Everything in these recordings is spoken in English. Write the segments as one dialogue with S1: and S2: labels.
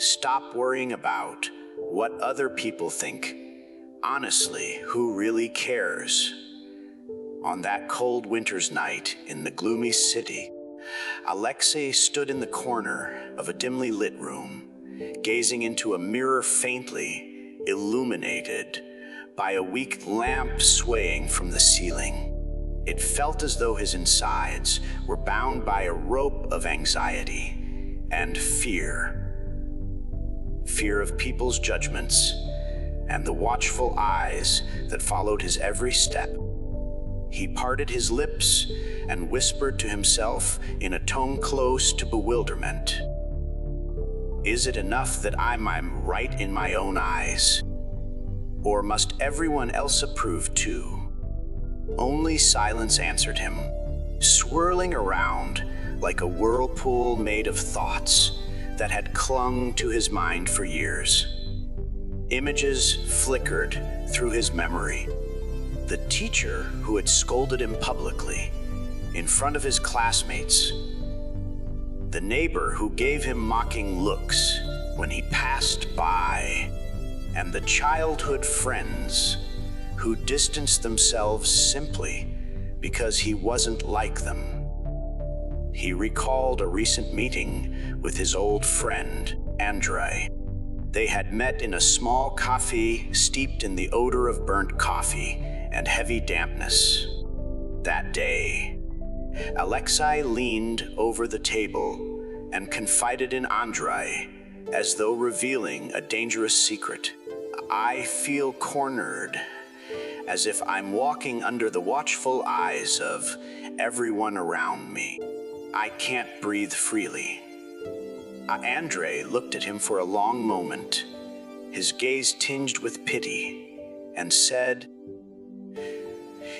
S1: Stop worrying about what other people think. Honestly, who really cares? On that cold winter's night in the gloomy city, Alexei stood in the corner of a dimly lit room, gazing into a mirror faintly illuminated by a weak lamp swaying from the ceiling. It felt as though his insides were bound by a rope of anxiety and fear. Fear of people's judgments and the watchful eyes that followed his every step. He parted his lips and whispered to himself in a tone close to bewilderment. Is it enough that I'm right in my own eyes? Or must everyone else approve too? Only silence answered him, swirling around like a whirlpool made of thoughts that had clung to his mind for years. Images flickered through his memory. The teacher who had scolded him publicly in front of his classmates. The neighbor who gave him mocking looks when he passed by. And the childhood friends who distanced themselves simply because he wasn't like them. He recalled a recent meeting with his old friend, Andrei. They had met in a small cafe steeped in the odor of burnt coffee and heavy dampness. That day, Alexei leaned over the table and confided in Andrei as though revealing a dangerous secret. I feel cornered, as if I'm walking under the watchful eyes of everyone around me. I can't breathe freely. Andrei looked at him for a long moment, his gaze tinged with pity, and said,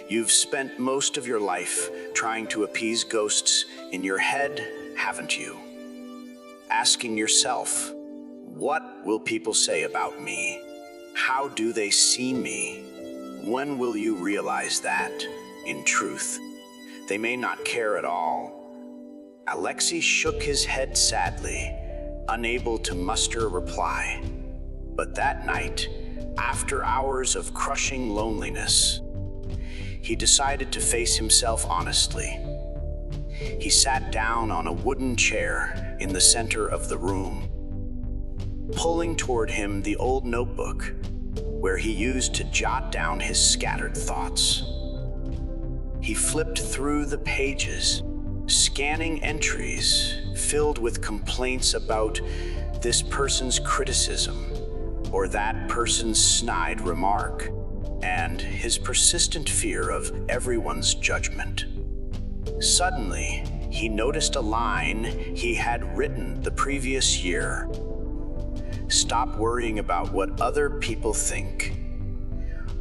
S1: "You've spent most of your life trying to appease ghosts in your head, haven't you? Asking yourself, what will people say about me? How do they see me? When will you realize that, in truth, they may not care at all?" Alexei shook his head sadly, unable to muster a reply. But that night, after hours of crushing loneliness, he decided to face himself honestly. He sat down on a wooden chair in the center of the room, pulling toward him the old notebook where he used to jot down his scattered thoughts. He flipped through the pages, scanning entries filled with complaints about this person's criticism or that person's snide remark, and his persistent fear of everyone's judgment. Suddenly, he noticed a line he had written the previous year. Stop worrying about what other people think.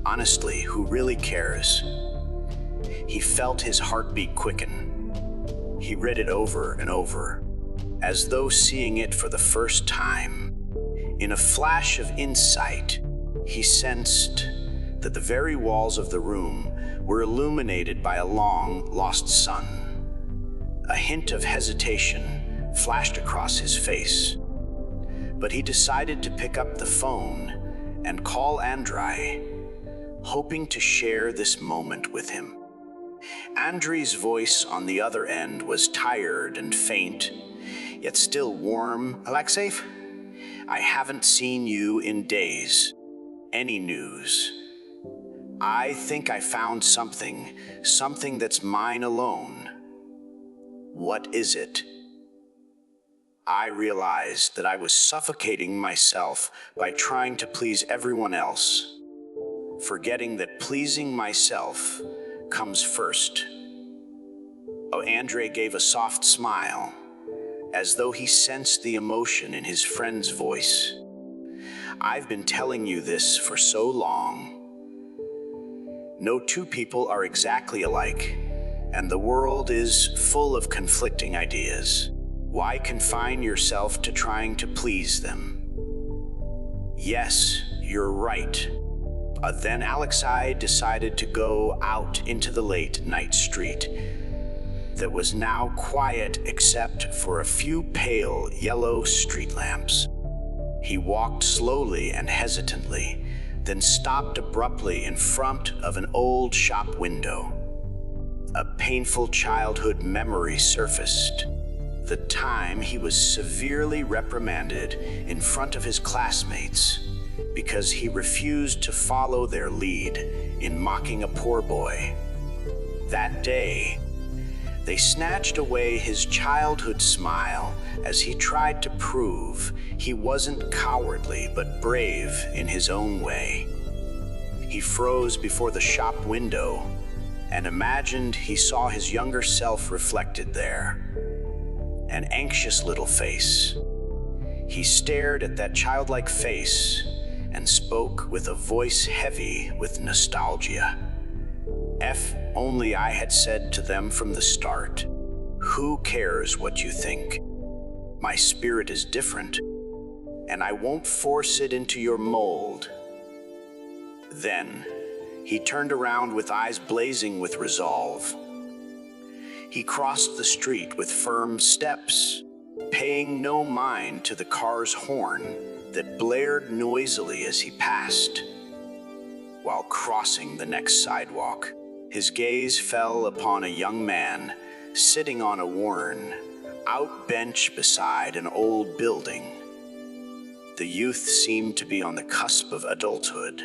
S1: Honestly, who really cares? He felt his heartbeat quicken. He read it over and over, as though seeing it for the first time. In a flash of insight, he sensed that the very walls of the room were illuminated by a long-lost sun. A hint of hesitation flashed across his face, but he decided to pick up the phone and call Andrei, hoping to share this moment with him. Andrei's voice on the other end was tired and faint, yet still warm. "Alexei, I haven't seen you in days. Any news? I think I found something that's mine alone." "What is it?" I realized that I was suffocating myself by trying to please everyone else, forgetting that pleasing myself comes first. Oh, Andrei gave a soft smile, as though he sensed the emotion in his friend's voice. "I've been telling you this for so long. No two people are exactly alike, and the world is full of conflicting ideas. Why confine yourself to trying to please them?" "Yes, you're right." Then Alexei decided to go out into the late night street that was now quiet except for a few pale yellow street lamps. He walked slowly and hesitantly, then stopped abruptly in front of an old shop window. A painful childhood memory surfaced. The time he was severely reprimanded in front of his classmates because he refused to follow their lead in mocking a poor boy. That day, they snatched away his childhood smile as he tried to prove he wasn't cowardly but brave in his own way. He froze before the shop window and imagined he saw his younger self reflected there. An anxious little face. He stared at that childlike face and spoke with a voice heavy with nostalgia. If only I had said to them from the start, "Who cares what you think? My spirit is different, and I won't force it into your mold." Then, he turned around with eyes blazing with resolve. He crossed the street with firm steps, paying no mind to the car's horn that blared noisily as he passed. While crossing the next sidewalk, his gaze fell upon a young man sitting on a worn out bench beside an old building. The youth seemed to be on the cusp of adulthood,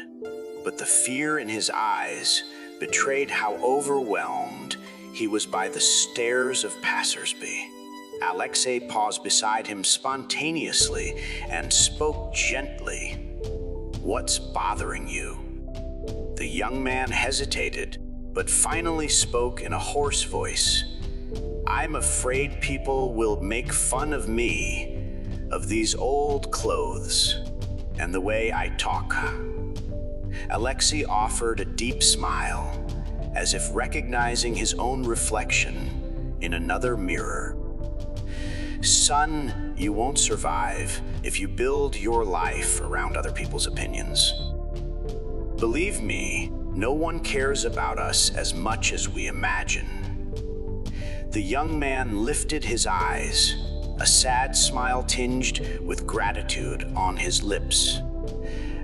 S1: but the fear in his eyes betrayed how overwhelmed he was by the stares of passersby. Alexei paused beside him spontaneously and spoke gently. "What's bothering you?" The young man hesitated, but finally spoke in a hoarse voice. "I'm afraid people will make fun of me, of these old clothes, and the way I talk." Alexei offered a deep smile, as if recognizing his own reflection in another mirror. "Son, you won't survive if you build your life around other people's opinions. Believe me, no one cares about us as much as we imagine." The young man lifted his eyes, a sad smile tinged with gratitude on his lips.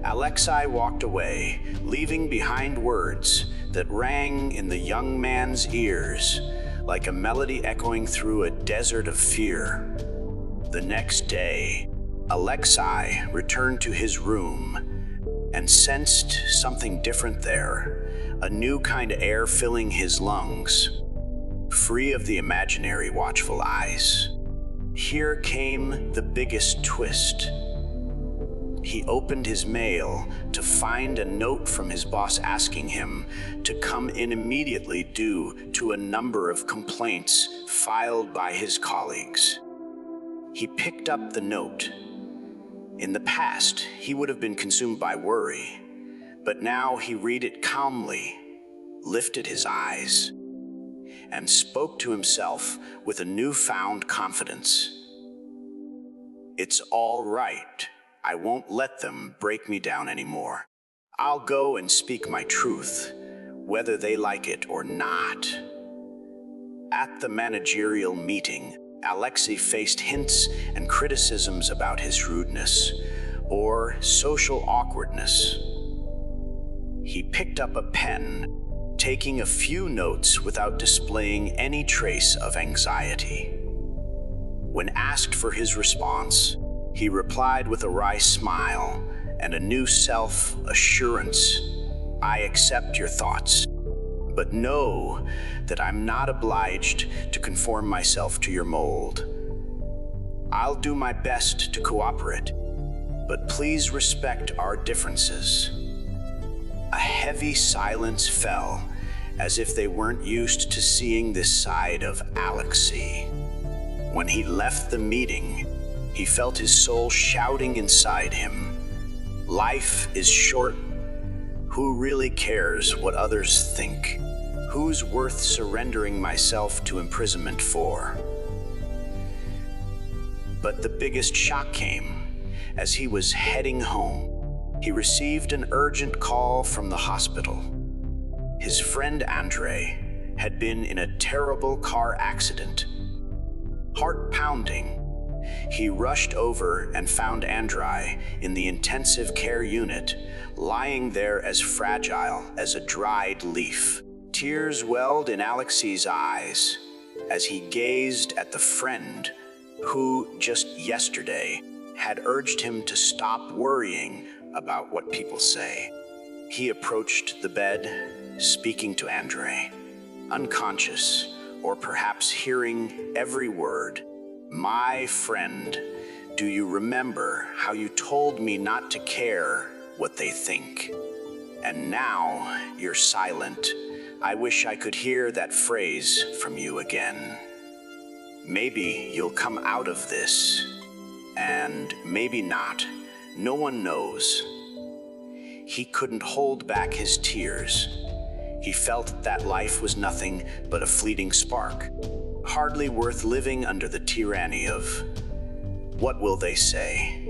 S1: Alexei walked away, leaving behind words that rang in the young man's ears like a melody echoing through a desert of fear. The next day, Alexei returned to his room and sensed something different there, a new kind of air filling his lungs, free of the imaginary watchful eyes. Here came the biggest twist. He opened his mail to find a note from his boss asking him to come in immediately due to a number of complaints filed by his colleagues. He picked up the note. In the past, he would have been consumed by worry, but now he read it calmly, lifted his eyes, and spoke to himself with a newfound confidence. "It's all right. I won't let them break me down anymore. I'll go and speak my truth, whether they like it or not." At the managerial meeting, Alexei faced hints and criticisms about his rudeness or social awkwardness. He picked up a pen, taking a few notes without displaying any trace of anxiety. When asked for his response, he replied with a wry smile and a new self-assurance. "I accept your thoughts, but know that I'm not obliged to conform myself to your mold. I'll do my best to cooperate, but please respect our differences." A heavy silence fell, as if they weren't used to seeing this side of Alexei. When he left the meeting, he felt his soul shouting inside him, "Life is short. Who really cares what others think? Who's worth surrendering myself to imprisonment for?" But the biggest shock came as he was heading home. He received an urgent call from the hospital. His friend Andrei had been in a terrible car accident. Heart pounding, He rushed over and found Andrei in the intensive care unit, lying there as fragile as a dried leaf. Tears welled in Alexei's eyes as he gazed at the friend who, just yesterday, had urged him to stop worrying about what people say. He approached the bed, speaking to Andrei, unconscious, or perhaps hearing every word. "My friend, do you remember how you told me not to care what they think? And now you're silent. I wish I could hear that phrase from you again. Maybe you'll come out of this, and maybe not. No one knows." He couldn't hold back his tears. He felt that life was nothing but a fleeting spark, hardly worth living under the tyranny of "what will they say?"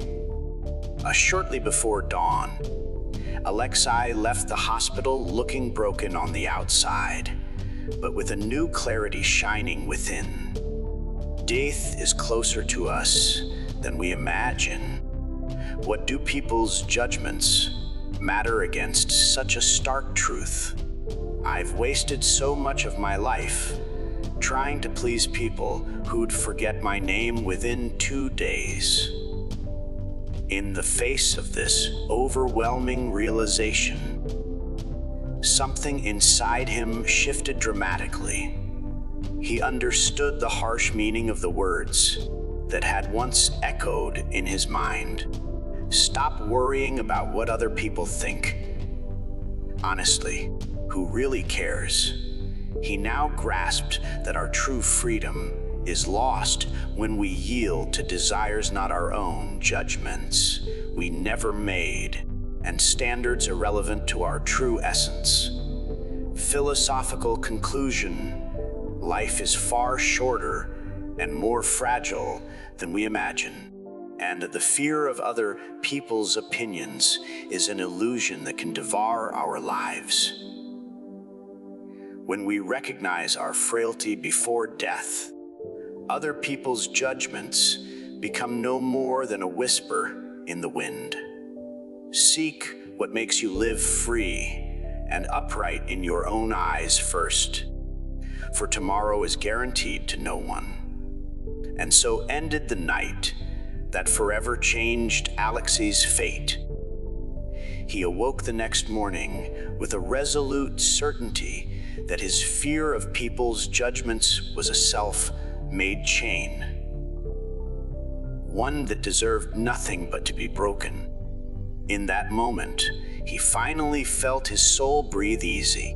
S1: Shortly before dawn, Alexei left the hospital looking broken on the outside, but with a new clarity shining within. Death is closer to us than we imagine. What do people's judgments matter against such a stark truth? I've wasted so much of my life trying to please people who'd forget my name within 2 days. In the face of this overwhelming realization, something inside him shifted dramatically. He understood the harsh meaning of the words that had once echoed in his mind. Stop worrying about what other people think. Honestly, who really cares? He now grasped that our true freedom is lost when we yield to desires not our own, judgments we never made, and standards irrelevant to our true essence. Philosophical conclusion: life is far shorter and more fragile than we imagine, and the fear of other people's opinions is an illusion that can devour our lives. When we recognize our frailty before death, other people's judgments become no more than a whisper in the wind. Seek what makes you live free and upright in your own eyes first, for tomorrow is guaranteed to no one. And so ended the night that forever changed Alexei's fate. He awoke the next morning with a resolute certainty that his fear of people's judgments was a self-made chain, one that deserved nothing but to be broken. In that moment, he finally felt his soul breathe easy,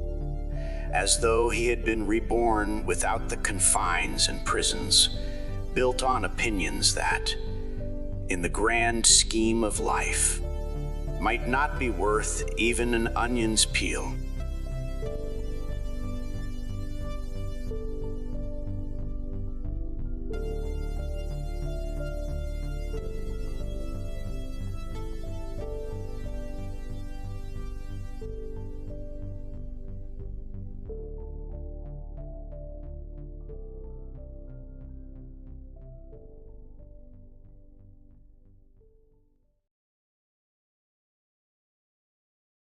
S1: as though he had been reborn without the confines and prisons built on opinions that, in the grand scheme of life, might not be worth even an onion's peel.